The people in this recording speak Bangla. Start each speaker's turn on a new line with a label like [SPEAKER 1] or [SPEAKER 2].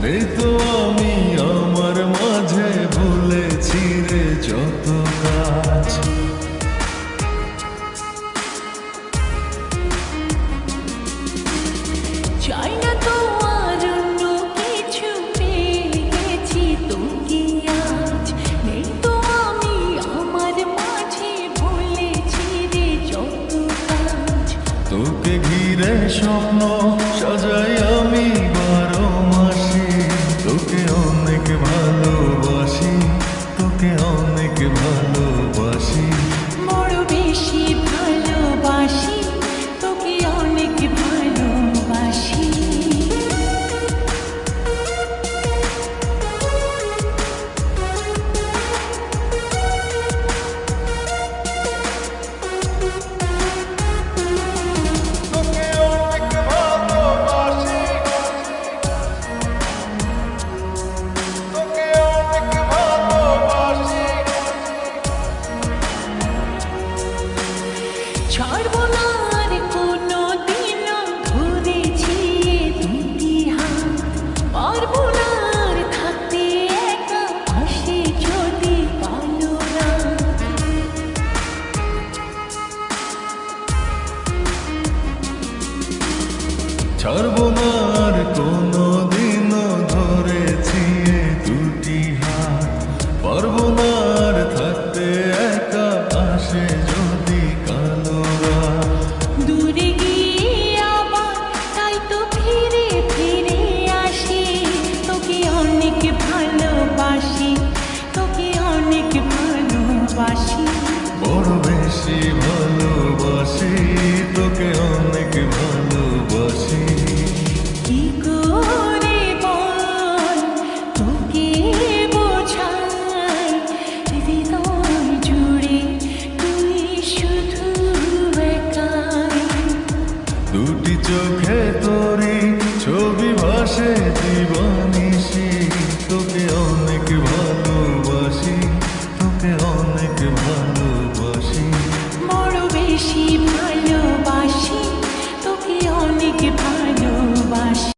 [SPEAKER 1] নেই তো আমি আমার মাঝে ভুলেছি রে যত কাজ।
[SPEAKER 2] চাই না তো আর অন্য কিছু, পেয়ে গেছি তোকে আজ। নেই তো আমি আমার মাঝে ভুলেছি রে যত কাজ।
[SPEAKER 1] তোকে ঘিরে স্বপ্ন সাজাই আমি 12 মাসে, তোকে অনেক ভালোবাসি, তোকে অনেক ভালোবাসি।
[SPEAKER 2] বড় বেশি ভালোবাসি, তোকে অনেক ভালোবাসি।
[SPEAKER 1] তোকে অনেক ভালোবাসি, তোকে অনেক ভালোবাসি।
[SPEAKER 2] ছাড়বো না আর কোনো দিনও ধরেছি এ দুটি হাত। পারবো না আর থাকতে একা, আসে যদি কালো রাত।
[SPEAKER 1] ছাড়বো না আর কোনো দিনও ধরেছি এ দুটি হাত। পারবো না আর থাকতে একা, আসে যদি কালো রাত।
[SPEAKER 2] দূরে গিয়ে আবার তাই তো ফিরে ফিরে আসি, তোকে অনেক ভালোবাসি, তোকে অনেক ভালোবাসি।
[SPEAKER 1] বড় বেশি ভালোবাসি, তোকে অনেক ভালোবাসি।
[SPEAKER 2] কি করে বল তোকে বোঝাই, হৃদয় জুড়ে তুই শুধু একাই।
[SPEAKER 1] দুটি চোখে তোরি ছবি ভাসে দিবানিশি।